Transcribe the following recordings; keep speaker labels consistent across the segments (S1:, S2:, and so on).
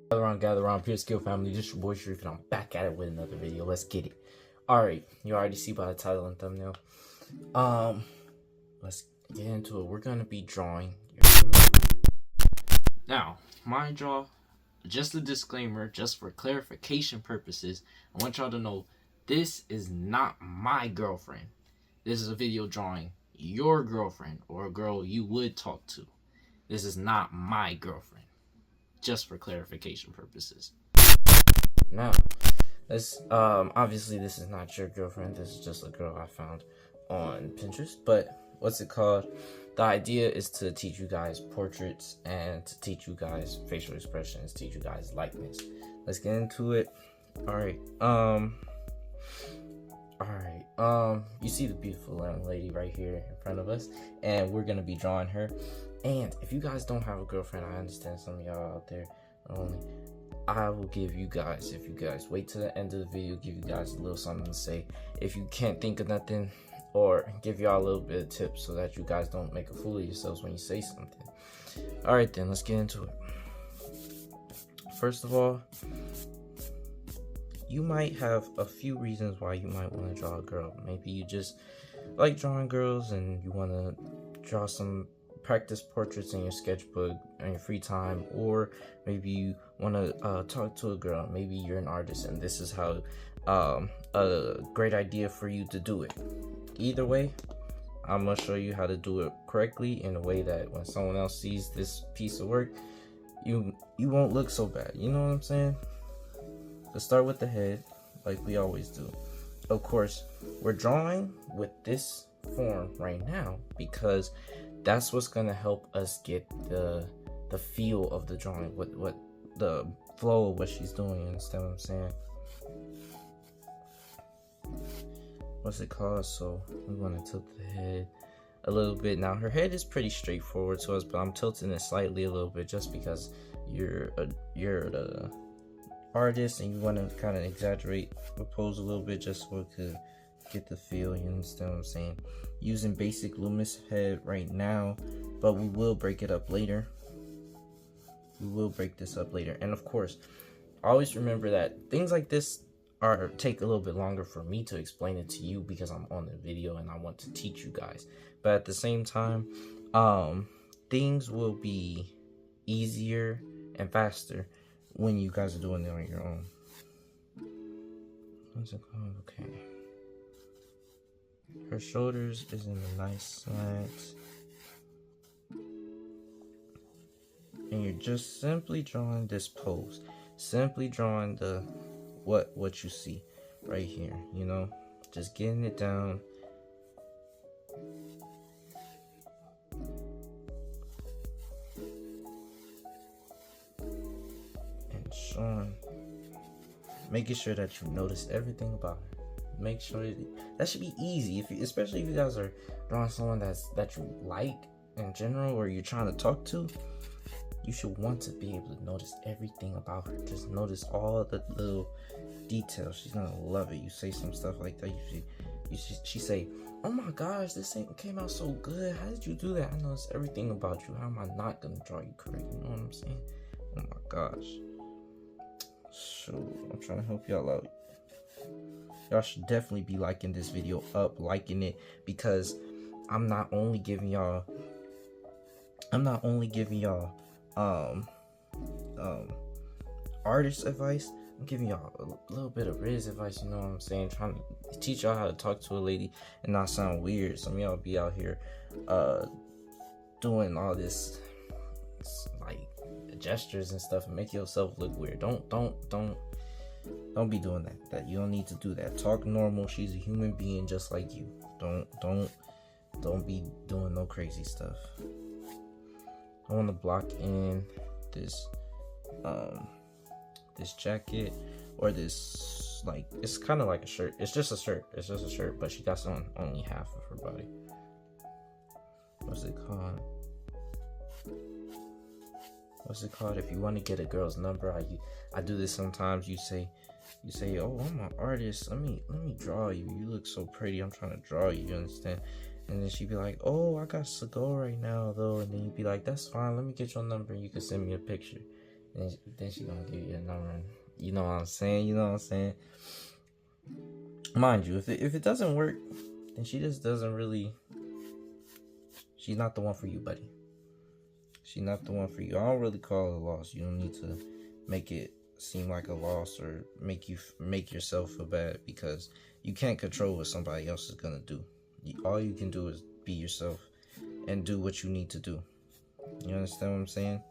S1: Gather around, PureSkill family. This your boy Sharif, and I'm back at it with another video. Let's get it. Alright, you already see by the title and thumbnail. Let's get into it. We're gonna be drawing your now, mind y'all, just a disclaimer, just for clarification purposes, I want y'all to know this is not my girlfriend. This is a video drawing your girlfriend or a girl you would talk to. This is not my girlfriend. Just for clarification purposes. Now, this obviously this is not your girlfriend. This is just a girl I found on Pinterest. But what's it called? The idea is to teach you guys portraits and to teach you guys facial expressions, teach you guys likeness. Let's get into it. Alright, you see the beautiful young lady right here in front of us, and we're gonna be drawing her. And if you guys don't have a girlfriend, I understand some of y'all out there only. I will give you guys, if you guys wait to the end of the video, give you guys a little something to say. If you can't think of nothing, or give y'all a little bit of tips so that you guys don't make a fool of yourselves when you say something. Alright then, let's get into it. First of all, you might have a few reasons why you might want to draw a girl. Maybe you just like drawing girls and you want to draw some practice portraits in your sketchbook in your free time, or maybe you want to talk to a girl. Maybe you're an artist and this is how a great idea for you to do it. Either way, I'm gonna show you how to do it correctly in a way that when someone else sees this piece of work, you won't look so bad. You know what I'm saying? Let's start with the head like we always do. Of course, we're drawing with this form right now because that's what's gonna help us get the feel of the drawing, what the flow of what she's doing. You understand what I'm saying? What's it called? So we want to tilt the head a little bit. Now her head is pretty straightforward to us, but I'm tilting it slightly a little bit just because you're the artist and you want to kind of exaggerate the pose a little bit just so it could get the feel. You understand what I'm saying? Using basic Loomis head right now, but we will break it up later. We will break this up later. And of course, always remember that things like this take a little bit longer for me to explain it to you because I'm on the video and I want to teach you guys. But at the same time, things will be easier and faster when you guys are doing it on your own. What's it called? Okay. Her shoulders is in a nice slant. And you're just simply drawing this pose. Simply drawing the what you see right here, you know? Just getting it down. And showing, making sure that you notice everything about her. Make sure that should be easy, especially if you guys are drawing someone that you like in general, or you're trying to talk to. You should want to be able to notice everything about her. Just notice all the little details. She's gonna love it. You say some stuff like that. She say, "Oh my gosh, this thing came out so good. How did you do that? I noticed everything about you. How am I not gonna draw you correct?" You know what I'm saying? Oh my gosh. So I'm trying to help y'all out. Y'all should definitely be liking this video up, liking it, because I'm not only giving y'all artist advice, I'm giving y'all a little bit of Riz advice, you know what I'm saying? Trying to teach y'all how to talk to a lady and not sound weird. Some of y'all be out here doing all this like gestures and stuff and make yourself look weird. Don't be doing that. You don't need to do that. Talk normal. She's a human being just like you. Don't be doing no crazy stuff. I want to block in this this jacket, or this, like, it's kind of like a shirt. It's just a shirt, but she got on only half of her body. What's it called? If you want to get a girl's number, I do this sometimes. You say, "Oh, I'm an artist. Let me draw you. You look so pretty. I'm trying to draw you." You understand? And then she'd be like, "Oh, I got to go right now though." And then you'd be like, "That's fine. Let me get your number and you can send me a picture." then she gonna give you a number. You know what I'm saying? You know what I'm saying? Mind you, if it doesn't work, then she just doesn't really. She's not the one for you, buddy. She's not the one for you. I don't really call it a loss. You don't need to make it seem like a loss or make yourself feel bad, because you can't control what somebody else is gonna do. All you can do is be yourself and do what you need to do. You understand what I'm saying?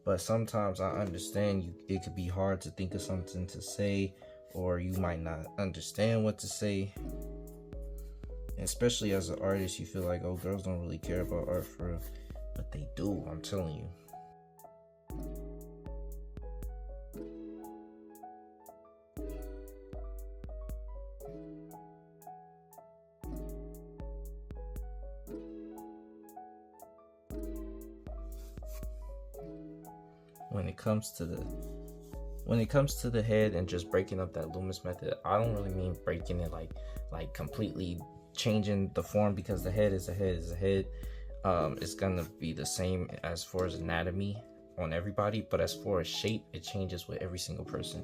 S1: But sometimes I understand it could be hard to think of something to say, or you might not understand what to say. And especially as an artist, you feel like, oh, girls don't really care about art for real. But they do, I'm telling you. When it comes to the head and just breaking up that Loomis method, I don't really mean breaking it like completely changing the form, because the head is a head. It's gonna be the same as far as anatomy on everybody, but as far as shape, it changes with every single person.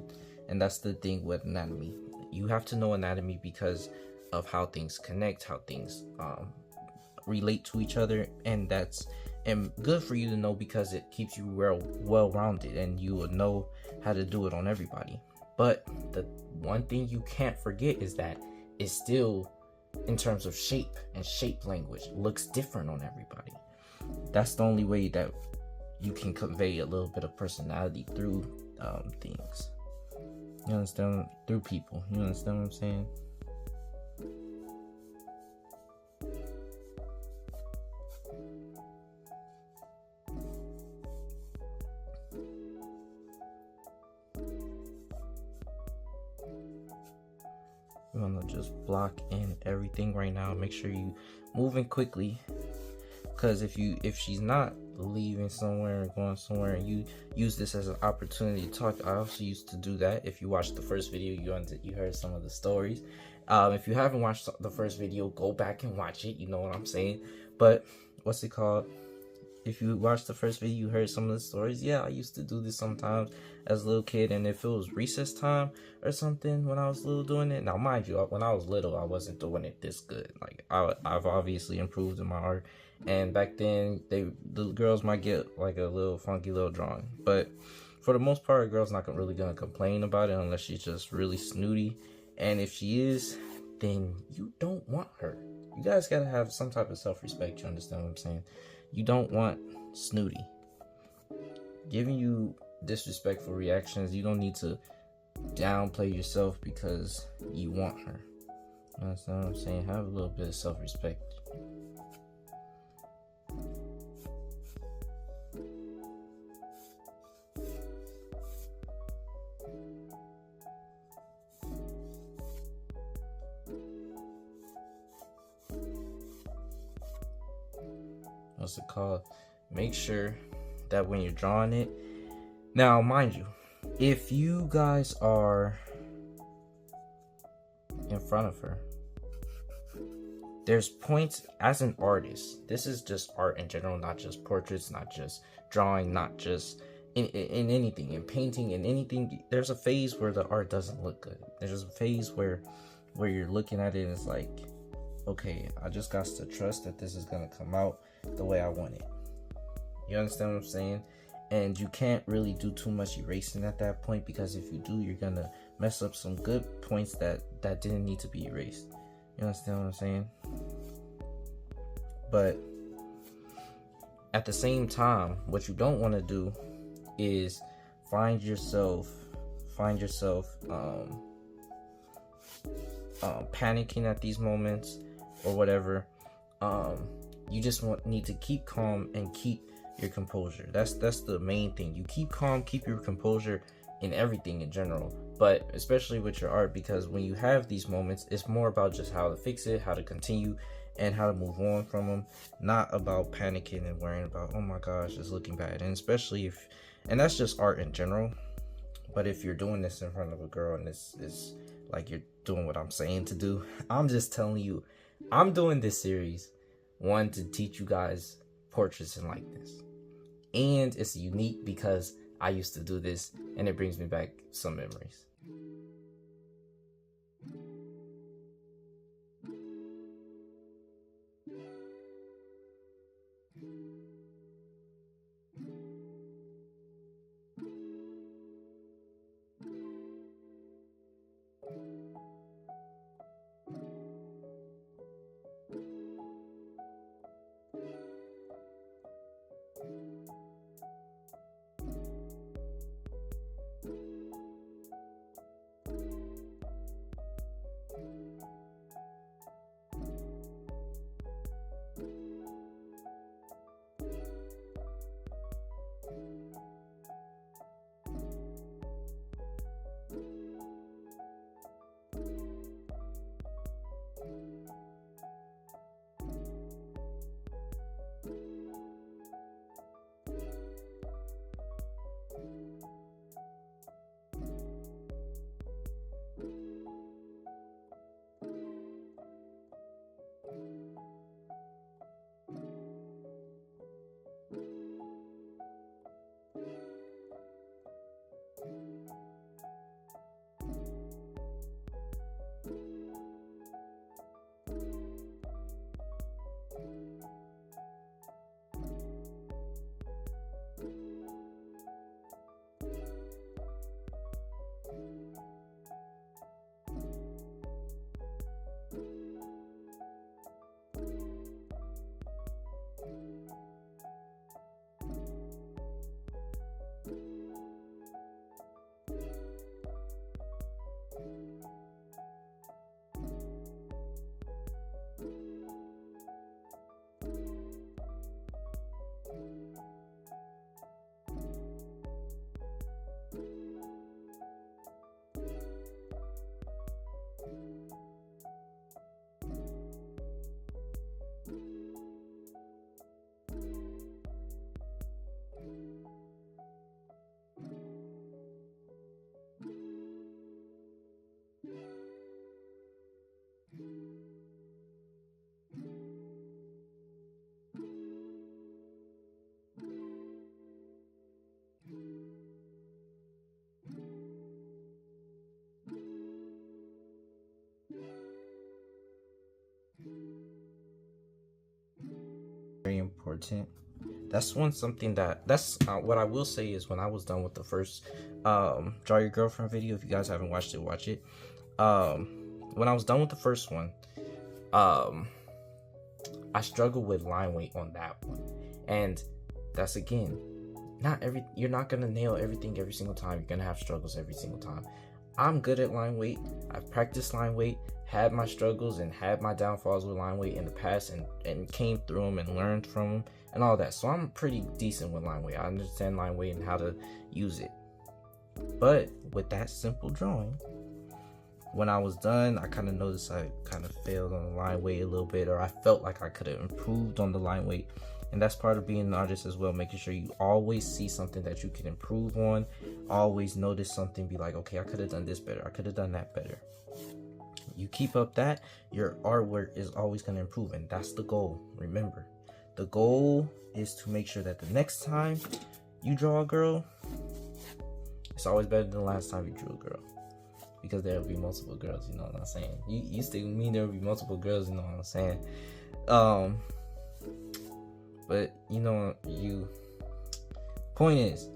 S1: And that's the thing with anatomy. You have to know anatomy because of how things connect, how things relate to each other, and that's good for you to know, because it keeps you well-rounded and you will know how to do it on everybody. But the one thing you can't forget is that it's still, in terms of shape and shape language, looks different on everybody. That's the only way that you can convey a little bit of personality through things. You understand? Through people. You understand what I'm saying? I'm gonna just block in everything right now. Make sure you moving quickly, because if she's not leaving somewhere or going somewhere, and you use this as an opportunity to talk. I also used to do that. If you watched the first video, you heard some of the stories. If you haven't watched the first video, go back and watch it. You know what I'm saying? But what's it called? If you watched the first video, you heard some of the stories. Yeah, I used to do this sometimes as a little kid, and if it was recess time or something when I was little doing it. Now, mind you, when I was little, I wasn't doing it this good. Like I've obviously improved in my art, and back then the girls might get like a little funky little drawing, but for the most part, a girl's not really gonna complain about it unless she's just really snooty. And if she is, then you don't want her. You guys gotta have some type of self-respect. You understand what I'm saying? You don't want snooty giving you disrespectful reactions. You don't need to downplay yourself because you want her. You understand what I'm saying? Have a little bit of self-respect. What's it called? Make sure that when you're drawing it, now mind you, if you guys are in front of her, there's points as an artist. This is just art in general, not just portraits, not just drawing, not just in anything, in painting, in anything. There's a phase where the art doesn't look good. There's a phase where you're looking at it and it's like, okay, I just got to trust that this is gonna come out the way I want it. You understand what I'm saying? And you can't really do too much erasing at that point, because if you do, you're gonna mess up some good points that didn't need to be erased. You understand what I'm saying? But at the same time, what you don't want to do is find yourself panicking at these moments or whatever. You just need to keep calm and keep your composure. That's the main thing. You keep calm, keep your composure in everything in general, but especially with your art, because when you have these moments, it's more about just how to fix it, how to continue, and how to move on from them, not about panicking and worrying about, oh my gosh, it's looking bad. And especially and that's just art in general, but if you're doing this in front of a girl and it's like you're doing what I'm saying to do, I'm just telling you, I'm doing this series, one, to teach you guys portraits and likeness. and it's unique because I used to do this and it brings me back some memories. Very important. That's what I will say is when I was done with the first Draw Your Girlfriend video, if you guys haven't watched it, watch it. When I was done with the first one, I struggled with line weight on that one. And that's, again, you're not gonna nail everything every single time. You're gonna have struggles every single time. I'm good at line weight. I've practiced line weight, had my struggles and had my downfalls with line weight in the past, and came through them and learned from them and all that. So I'm pretty decent with line weight. I understand line weight and how to use it. But with that simple drawing, when I was done, I kind of noticed I kind of failed on the line weight a little bit, or I felt like I could have improved on the line weight. And that's part of being an artist as well, making sure you always see something that you can improve on. Always notice something, be like, okay, I could have done this better, I could have done that better. You keep up that, your artwork is always going to improve, and that's the goal. Remember, the goal is to make sure that the next time you draw a girl, it's always better than the last time you drew a girl, because there will be multiple girls, you know what I'm saying? You still mean there will be multiple girls, you know what I'm saying? But point is,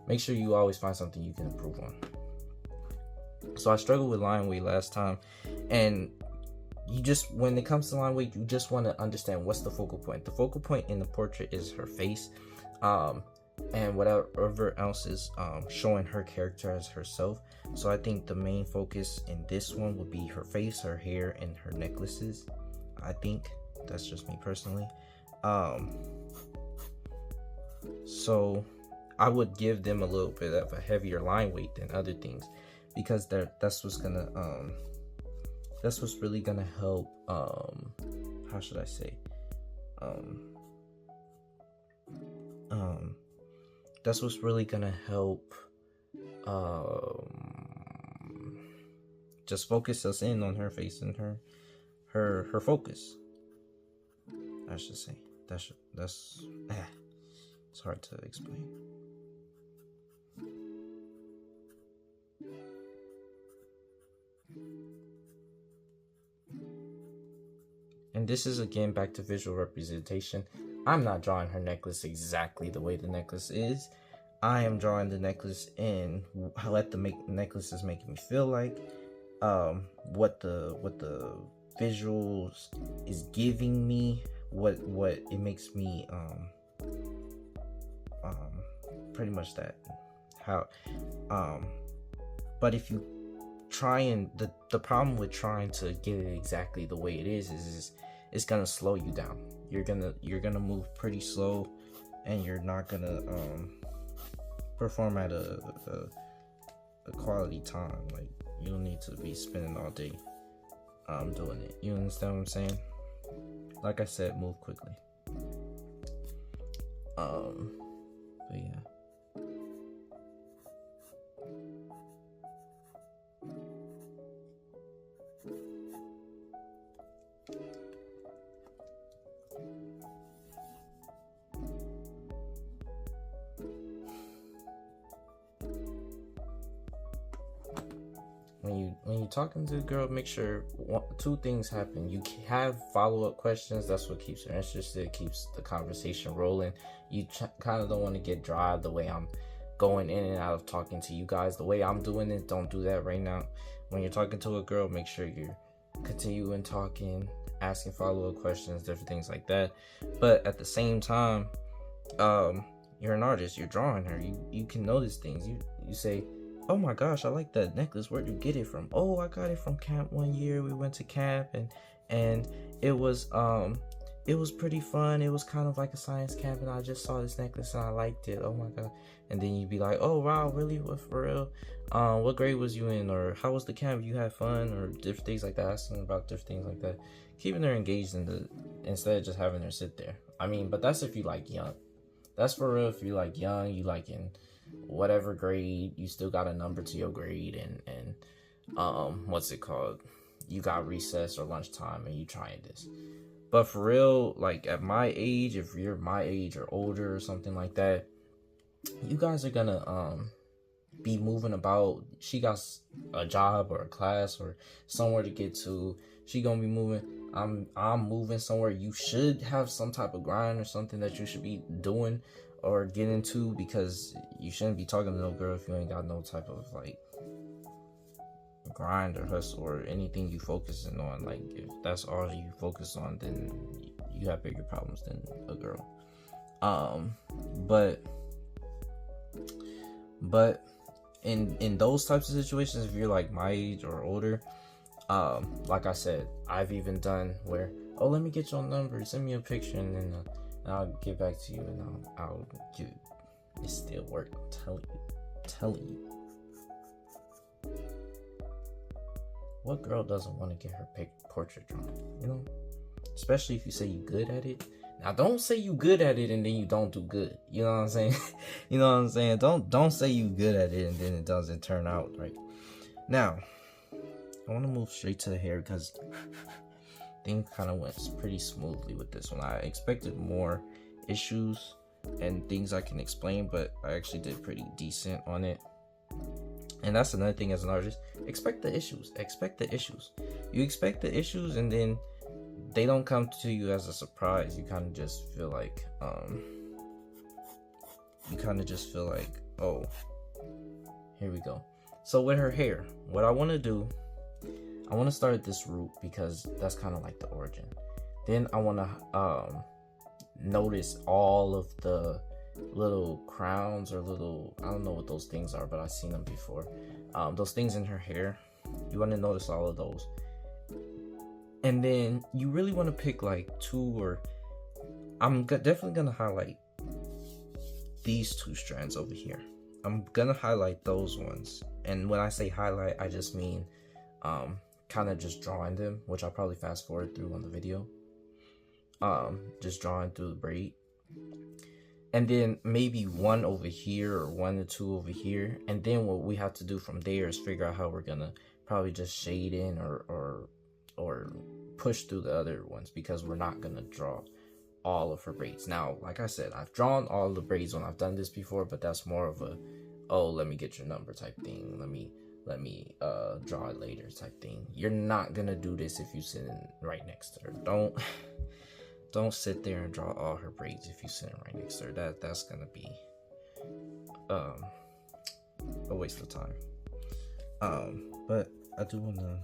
S1: make sure you always find something you can improve on. So I struggled with line weight last time, and when it comes to line weight, you just want to understand what's the focal point. The focal point in the portrait is her face, and whatever else is showing her character as herself. So I think the main focus in this one would be her face, her hair, and her necklaces. I think that's just me personally. So I would give them a little bit of a heavier line weight than other things, because that's what's really gonna help. How should I say? That's what's really gonna help. Just focus us in on her face and her focus. I should say It's hard to explain. And this is again back to visual representation. I'm not drawing her necklace exactly the way the necklace is. I am drawing the necklace in what the necklace is making me feel like, what the visuals is giving me, what it makes me pretty much that. How but if you try and the problem with trying to get it exactly the way it is it's gonna slow you down. You're gonna move pretty slow, and you're not gonna perform at a quality time. Like, you don't need to be spending all day doing it. You understand what I'm saying? Like I said, move quickly. But yeah. When you're talking to a girl, make sure two things happen. You have follow-up questions. That's what keeps her interested, keeps the conversation rolling. You kind of don't want to get dry the way I'm going in and out of talking to you guys. The way I'm doing it, don't do that right now. When you're talking to a girl, make sure you're continuing talking, asking follow-up questions, different things like that. But at the same time, you're an artist. You're drawing her. You can notice things. You say, oh my gosh, I like that necklace. Where'd you get it from? Oh, I got it from camp one year. We went to camp and it was pretty fun. It was kind of like a science camp, and I just saw this necklace and I liked it. Oh my god. And then you'd be like, oh wow, really? What, for real? What grade was you in? Or how was the camp? You had fun? Or different things like that. Asking about different things like that. Keeping her engaged instead of just having her sit there. I mean, but that's if you like young. That's for real. If you like young, you like in whatever grade, you still got a number to your grade, and what's it called, you got recess or lunchtime and you trying this. But for real, like at my age, if you're my age or older or something like that, you guys are gonna be moving about. She got a job or a class or somewhere to get to. She gonna be moving. I'm moving somewhere. You should have some type of grind or something that you should be doing or get into, because you shouldn't be talking to no girl if you ain't got no type of like grind or hustle or anything you focusing on. Like, if that's all you focus on, then you have bigger problems than a girl. But in those types of situations, if you're like my age or older, like I said, I've even done where, oh, let me get your number, send me a picture, and then I'll get back to you, and I'll give it. It still work. I'm telling you. What girl doesn't want to get her portrait drawn? You know, especially if you say you good at it. Now, don't say you good at it and then you don't do good. You know what I'm saying? You know what I'm saying? Don't say you good at it and then it doesn't turn out right. Now, I want to move straight to the hair because things kind of went pretty smoothly with this one. I expected more issues and things I can explain, but I actually did pretty decent on it. And that's another thing as an artist. Expect the issues. You expect the issues, and then they don't come to you as a surprise. You kind of just feel like, oh, here we go. So with her hair, what I want to do, I want to start at this root because that's kind of like the origin. Then I want to notice all of the little crowns or little, I don't know what those things are, but I've seen them before. Those things in her hair, you want to notice all of those. And then you really want to pick like two, or I'm definitely going to highlight these two strands over here. I'm going to highlight those ones. And when I say highlight, I just mean kind of just drawing them, which I'll probably fast forward through on the video. Just drawing through the braid. And then maybe one over here or one or two over here. And then what we have to do from there is figure out how we're going to probably just shade in or push through the other ones, because we're not going to draw all of her braids. Now, like I said, I've drawn all the braids when I've done this before, but that's more of a, oh, let me get your number type thing. Let me draw it later type thing. You're not gonna do this if you sit right next to her. Don't sit there and draw all her braids if you sit right next to her. That's gonna be a waste of time. But I do wanna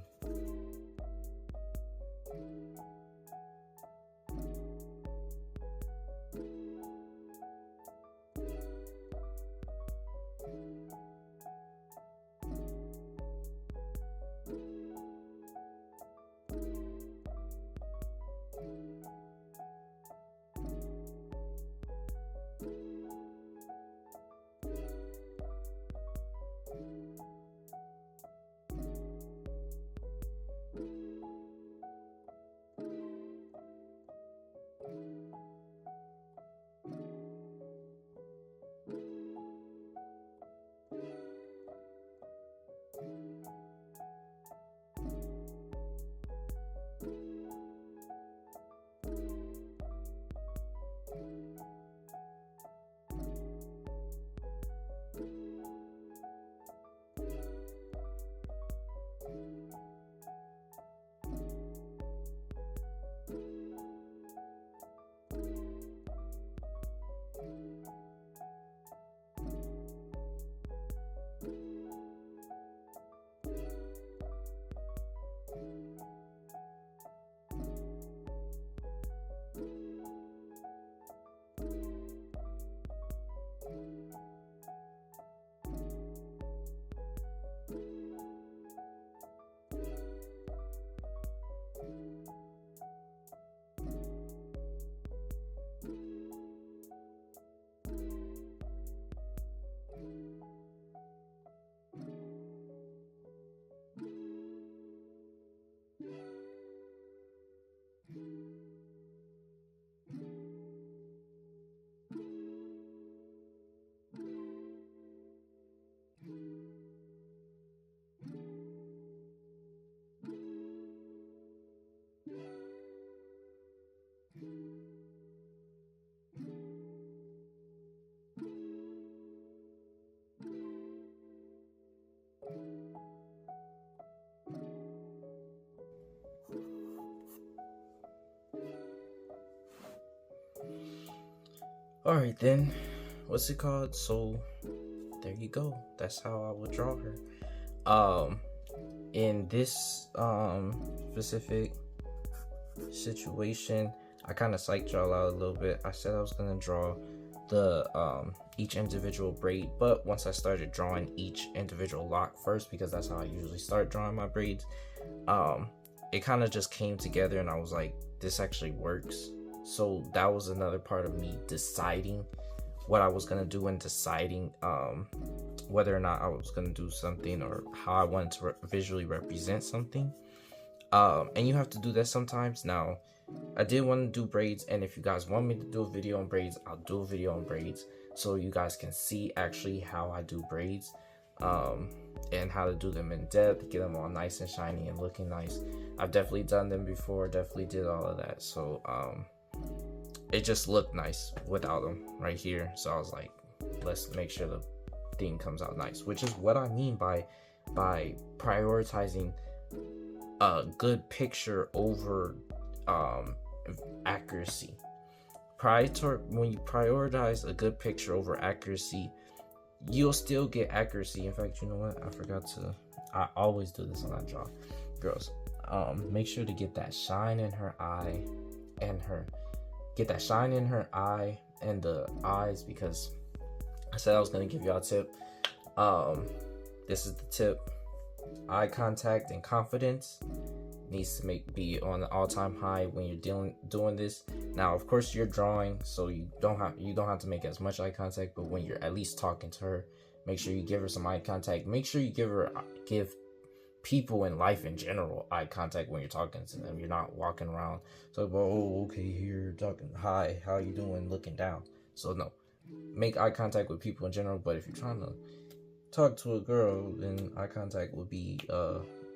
S1: Alright then, what's it called? So there you go. That's how I would draw her. In this specific situation, I kind of psyched y'all out a little bit. I said I was gonna draw the each individual braid, but once I started drawing each individual lock first, because that's how I usually start drawing my braids, it kind of just came together and I was like, this actually works. So that was another part of me deciding what I was gonna do and deciding whether or not I was gonna do something or how I wanted to visually represent something. And you have to do that sometimes. Now, I did want to do braids, and if you guys want me to do a video on braids, I'll do a video on braids so you guys can see actually how I do braids, and how to do them in depth, get them all nice and shiny and looking nice. I've definitely done them before, definitely did all of that. So it just looked nice without them right here. So I was like, let's make sure the thing comes out nice, which is what I mean by prioritizing a good picture over accuracy. When you prioritize a good picture over accuracy, you'll still get accuracy. In fact, you know what? I always do this when I draw girls. Make sure to get that shine in her eye and the eyes, because I said I was going to give y'all a tip. This is the tip. Eye contact and confidence needs to be on an all-time high when you're doing this. Now, of course, you're drawing, so you don't have to make as much eye contact, but when you're at least talking to her, make sure you give her some eye contact. Make sure you give people in life in general eye contact when you're talking to them. You're not walking around so, oh, okay, here talking, hi, how you doing, looking down. So no, make eye contact with people in general. But if you're trying to talk to a girl, then eye contact would be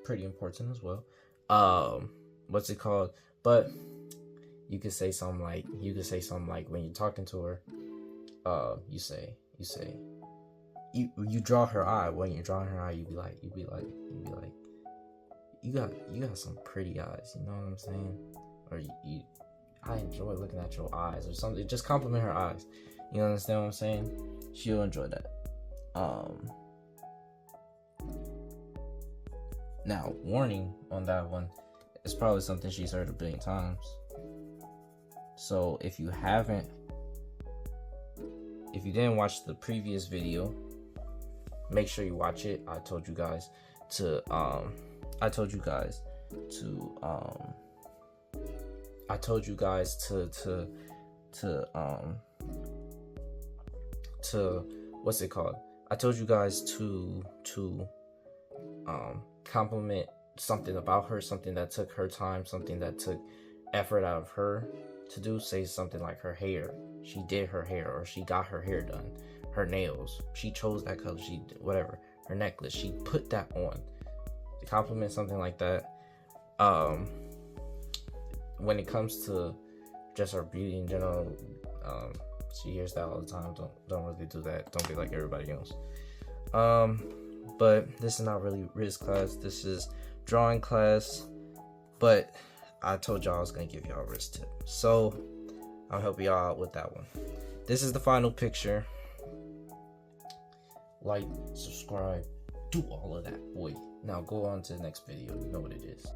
S1: pretty important as well. What's it called? But you could say something like when you're talking to her, you draw her eye. When you're drawing her eye, you be like, you got some pretty eyes. You know what I'm saying? Or I enjoy looking at your eyes or something. Just compliment her eyes. You understand what I'm saying? She'll enjoy that. Now, warning on that one. It's probably something she's heard a billion times. So if you didn't watch the previous video, make sure you watch it. I told you guys to what's it called? I told you guys to compliment something about her, something that took her time, something that took effort out of her to do. Say something like her hair. She did her hair, or she got her hair done. Her nails. She chose that color. She did whatever. Her necklace. She put that on. To compliment something like that. When it comes to just her beauty in general, she hears that all the time. Don't really do that. Don't be like everybody else. But this is not really Riz class. This is drawing class. But I told y'all I was gonna give y'all a Riz tip, so I'll help y'all out with that one. This is the final picture. Like, subscribe, do all of that, boy. Now go on to the next video. You know what it is.